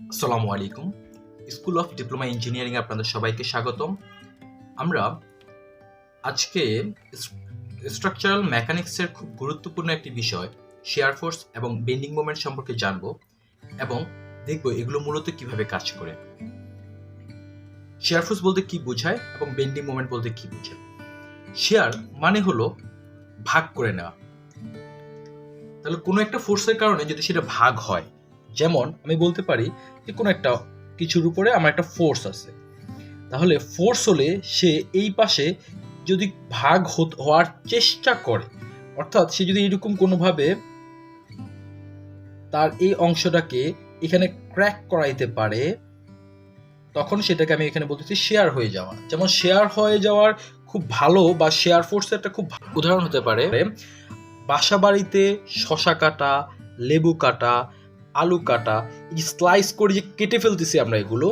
আসসালামু আলাইকুম। School of diploma engineering আপনাদের সবাইকে স্বাগতম। আমরা আজকে স্ট্রাকচারাল মেকানিক্সের খুব গুরুত্বপূর্ণ একটি বিষয় শিয়ার ফোর্স এবং বেন্ডিং মোমেন্ট সম্পর্কে জানব এবং দেখব এগুলো মূলত কিভাবে কাজ করে। শিয়ার ফোর্স বলতে কি বোঝায় এবং বেন্ডিং মোমেন্ট বলতে কি বোঝায়? শিয়ার মানে হলো ভাগ করে নেওয়া। তাহলে কোনো একটা ফোর্সের কারণে যদি সেটা ভাগ হয়, যেমন আমি বলতে পারি যে কোনো একটা কিছুর উপরে আমার একটা ফোর্স আছে, তাহলে ফোর্স হলে সে এই পাশে যদি ভাগ হওয়ার চেষ্টা করে, অর্থাৎ সে যদি এরকম কোনোভাবে তার এই অংশটাকে এখানে ক্র্যাক করাইতে পারে, তখন সেটাকে আমি এখানে বলতেছি শেয়ার হয়ে যাওয়া। যেমন শেয়ার হয়ে যাওয়ার খুব ভালো বা শেয়ার ফোর্সের একটা খুব উদাহরণ হতে পারে বাসা বাড়িতে শশা কাটা, লেবু কাটা, আলু কাটা, এই স্লাইস করে যে কেটে ফেলতেছি আমরা, এগুলো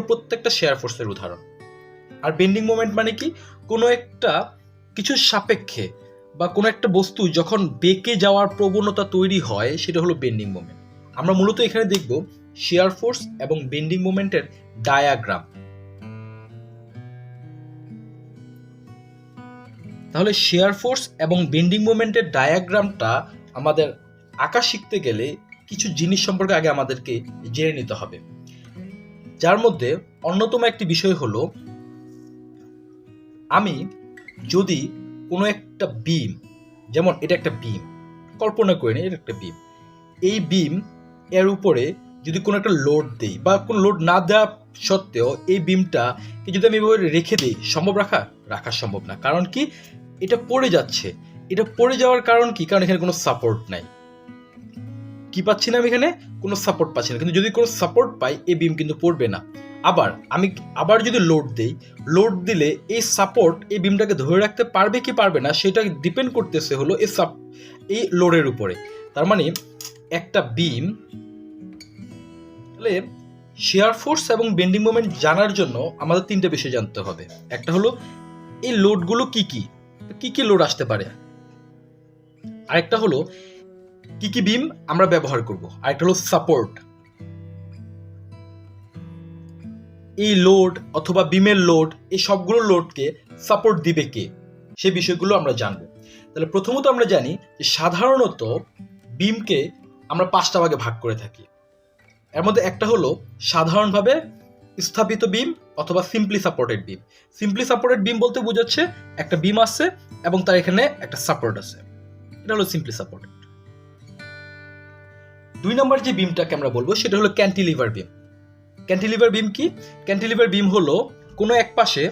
প্রত্যেকটা শেয়ার ফোর্সের উদাহরণ। আর বেন্ডিং মোমেন্ট মানে কি? কোনো একটা কিছুর সাপেক্ষে বা কোনো একটা বস্তু যখন বেঁকে যাওয়ার প্রবণতা তৈরি হয়, সেটা হলো বেন্ডিং মোমেন্ট। আমরা মূলত এখানে দেখব শিয়ার ফোর্স এবং বেন্ডিং মোমেন্টের ডায়াগ্রাম। তাহলে শিয়ার ফোর্স এবং বেন্ডিং মোমেন্টের ডায়াগ্রামটা আমাদের আঁকা শিখতে গেলে কিছু জিনিস সম্পর্কে আগে আমাদেরকে জেনে নিতে হবে, যার মধ্যে অন্যতম একটি বিষয় হলো, আমি যদি কোনো একটা বিম, যেমন এটা একটা বিম, কল্পনা করে নিই এটা একটা বিম, এই বিম এর উপরে যদি কোনো একটা লোড দেই বা কোনো লোড না দেওয়া সত্ত্বেও এই বিমটা যদি আমি এভাবে রেখে দিই, সম্ভব রাখা সম্ভব না। কারণ কি? এটা পড়ে যাচ্ছে। এটা পড়ে যাওয়ার কারণ কি? কারণ এখানে কোনো সাপোর্ট নাই। কি পাচ্ছি না আমি? এখানে কোনো সাপোর্ট পাচ্ছি না। কিন্তু যদি কোনো সাপোর্ট পাই, এই বিম কিন্তু পড়বে না। আবার যদি লোড দেই, লোড দিলে এই সাপোর্ট এই বিমটাকে ধরে রাখতে পারবে কি পারবে না, সেটা ডিপেন্ড করতেছে হলো এই লোডের উপরে। তার মানে একটা বিম, তাহলে শিয়ার ফোর্স এবং বেন্ডিং মোমেন্ট জানার জন্য আমাদের তিনটে বিষয় জানতে হবে। একটা হলো এই লোডগুলো কি কি লোড আসতে পারে, আরেকটা হলো কি কি বিম আমরা ব্যবহার করব, আরেকটা হলো সাপোর্ট। এই লোড অথবা বিমের লোড, এই সবগুলো লোডকে সাপোর্ট দিবে কে, সেই বিষয়গুলো আমরা জানবো। তাহলে প্রথমত আমরা জানি যে সাধারণত বিমকে আমরা 5টা ভাগে ভাগ করে থাকি। এর মধ্যে একটা হলো সাধারণভাবে স্থাপিত বিম অথবা সিম্পলি সাপোর্টেড বিম। সিম্পলি সাপোর্টেড বিম বলতে বোঝাচ্ছে একটা বিম আছে এবং তার এখানে একটা সাপোর্ট আছে, এটা হলো সিম্পলি সাপোর্টেড। 2 নম্বর যে বিমটাকে আমরা বলবো সেটা হলো ক্যান্টিলিভার বিম। ক্যান্টিলিভার বিম কি? ক্যান্টিলিভার বিম হলো কোনো এক পাশে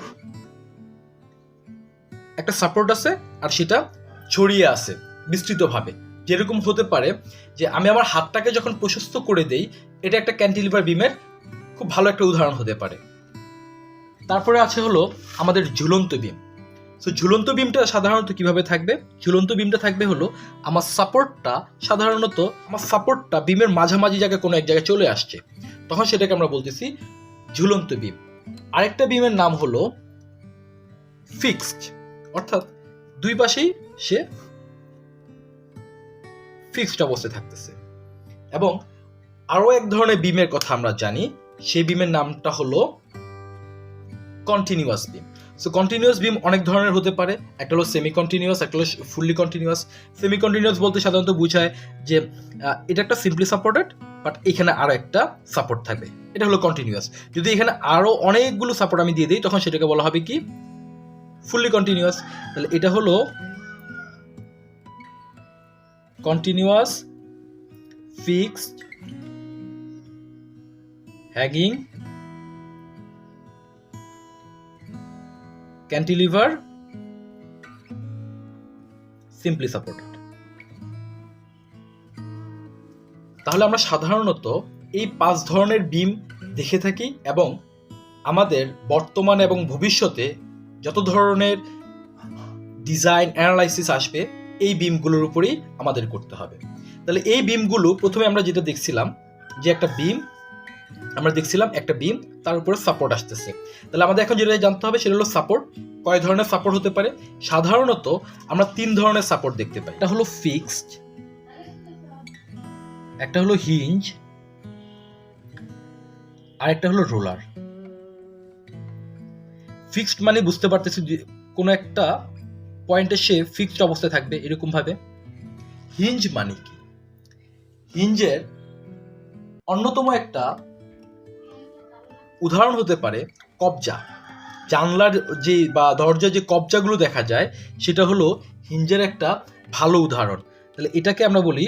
একটা সাপোর্ট আছে আর সেটা ছড়িয়ে আছে বিস্তৃতভাবে। যেরকম হতে পারে যে আমি আমার হাতটাকে যখন প্রশস্ত করে দেই, এটা একটা ক্যান্টিলিভার বিমের খুব ভালো একটা উদাহরণ হতে পারে। তারপরে আছে হলো আমাদের ঝুলন্ত বিম। সো ঝুলন্ত বিমটা সাধারণত কিভাবে থাকবে? ঝুলন্ত বিমটা থাকবে হলো আমার সাপোর্টটা বিমের মাঝামাঝি জায়গায় কোনো এক জায়গায় চলে আসছে, তখন সেটাকে আমরা বলতেছি ঝুলন্ত বিম। আরেকটা বিমের নাম হলো ফিক্সড, অর্থাৎ দুই পাশেই সে ফিক্সড অবস্থায় থাকতেছে। এবং আরো এক ধরনের বিমের কথা আমরা জানি, সেই বিমের নামটা হলো কন্টিনিউয়াস বিম। সো কন্টিনিউয়াস বিম অনেক ধরনের হতে পারে। একটা হলো সেমি কন্টিনিউয়াস, একটা হলো ফুললি কন্টিনিউয়াস। সেমি কন্টিনিউয়াস বলতে সাধারণত বোঝায় যে এটা একটা সিম্পলি সাপোর্টেড, বাট এখানে আরো একটা সাপোর্ট থাকবে, এটা হলো কন্টিনিউয়াস। যদি এখানে আরো অনেকগুলো সাপোর্ট আমি দিয়ে দিই, তখন সেটাকে বলা হবে কি? Fully continuous. তাহলে এটা হলো কন্টিনিউয়াস, ফিক্সড, হ্যাগিং, ক্যান্টিলিভার, সিম্পলি সাপোর্টেড। তাহলে আমরা সাধারণত এই 5 ধরনের বিম দেখে থাকি এবং আমাদের বর্তমানে এবং ভবিষ্যতে যত ধরনের ডিজাইন অ্যানালাইসিস আসবে, এই বিমগুলোর উপরেই আমাদের করতে হবে। তাহলে এই বিমগুলো প্রথমে আমরা যেটা দেখছিলাম যে একটা বিম, তার উপরে সাপোর্ট আসতেছে। তাহলে আমাদের এখন যেটা জানতে হবে সেটা হলো সাপোর্ট। কয় ধরনের সাপোর্ট হতে পারে? সাধারণত আমরা 3 ধরনের সাপোর্ট দেখতে পাই। একটা হলো ফিক্সড, একটা হলো হিঞ্জ, আরেকটা হলো রোলার। ফিক্সড মানে বুঝতে পারতেছি কোনো একটা পয়েন্টে সে ফিক্সড অবস্থায় থাকবে এরকম ভাবে। হিঞ্জ মানে কি? হিঞ্জের অন্যতম একটা উদাহরণ হতে পারে কবজা। জানলার যে বা দরজার যে কবজাগুলো দেখা যায় সেটা হলো হিঞ্জের একটা ভালো উদাহরণ। তাহলে এটাকে আমরা বলি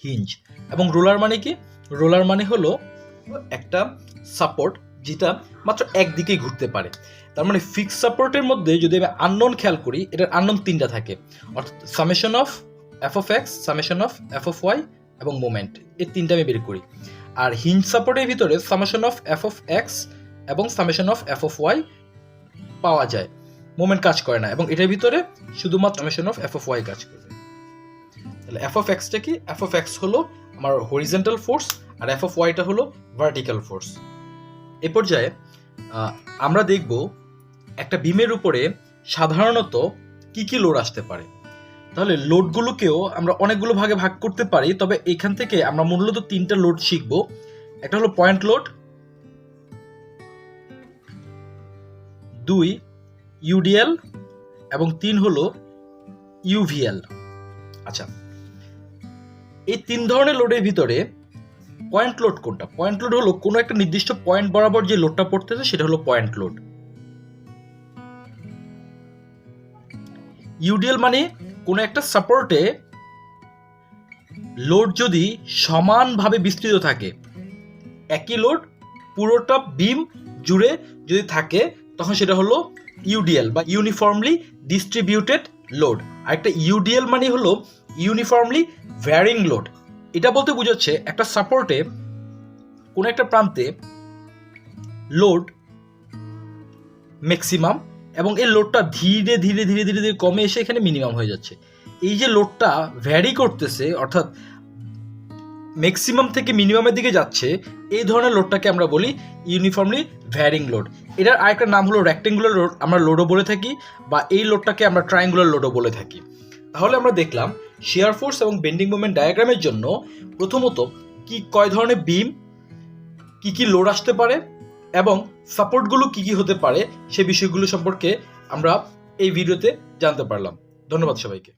হিঞ্জ। এবং রোলার মানে কি? রোলার মানে হলো একটা সাপোর্ট যেটা মাত্র একদিকেই ঘুরতে পারে। তার মানে ফিক্স সাপোর্টের মধ্যে যদি আমি আননোন খেয়াল করি, এটার আননোন তিনটা থাকে, অর্থাৎ summation of F of X, summation of F of Y এবং মোমেন্ট, এই তিনটা আমি বের করি। আর হিঞ্জ সাপোর্টের ভিতরে summation of F of X এবং summation of F of Y পাওয়া যায়, মোমেন্ট কাজ করে না, এবং এটার ভিতরে শুধুমাত্র summation of F of Y কাজ করে। তাহলে এফ অফ এক্সটা কি? এফ অফ এক্স হলো আমার হরিজন্টাল ফোর্স আর এফ অফ ওয়াইটা হলো ভার্টিক্যাল ফোর্স। এ পর্যায়ে আমরা দেখব একটা বিমের উপরে সাধারণত কি কি লোড আসতে পারে। তাহলে লোডগুলোকেও আমরা অনেকগুলো ভাগে ভাগ করতে পারি, তবে এখান থেকে আমরা মূলত তিনটা লোড শিখব। একটা হলো পয়েন্ট লোড, 2 ইউডিএল এবং 3 হলো ইউভিএল। আচ্ছা, এই তিন ধরনের লোডের ভিতরে পয়েন্ট লোড কোনটা? পয়েন্ট লোড হলো কোনো একটা নির্দিষ্ট পয়েন্ট বরাবর যে লোডটা পড়তেছে সেটা হলো পয়েন্ট লোড। ইউডিএল মানে কোনো একটা সাপোর্টে লোড যদি সমানভাবে বিস্তৃত থাকে, একই লোড পুরোটা বিম জুড়ে যদি থাকে, তখন সেটা হলো ইউডিএল বা ইউনিফর্মলি ডিস্ট্রিবিউটেড লোড। আরেকটা ইউডিএল মানে হলো ইউনিফর্মলি ভ্যারিং লোড। এটা বলতে বোঝাচ্ছে একটা সাপোর্টে কোনো একটা প্রান্তে লোড ম্যাক্সিমাম এবং এই লোডটা ধীরে ধীরে ধীরে ধীরে ধীরে কমে এসে এখানে মিনিমাম হয়ে যাচ্ছে। এই যে লোডটা ভ্যারি করতেছে, অর্থাৎ ম্যাক্সিমাম থেকে মিনিমামের দিকে যাচ্ছে, এই ধরনের লোডটাকে আমরা বলি ইউনিফর্মলি ভ্যারিং লোড। এটার আরেকটা নাম হলো রেক্টেঙ্গুলার লোড, আমরা লোডও বলে থাকি, বা এই লোডটাকে আমরা ট্রায়াঙ্গুলার লোডও বলে থাকি। তাহলে আমরা দেখলাম শিয়ার ফোর্স এবং বেন্ডিং মোমেন্ট ডায়াগ্রামের জন্য প্রথমত কয় ধরনের বিম, কি লোড আসতে পারে এবং সাপোর্টগুলো কি হতে পারে, সে বিষয়গুলো সম্পর্কে আমরা এই ভিডিওতে জানতে পারলাম। ধন্যবাদ সবাইকে।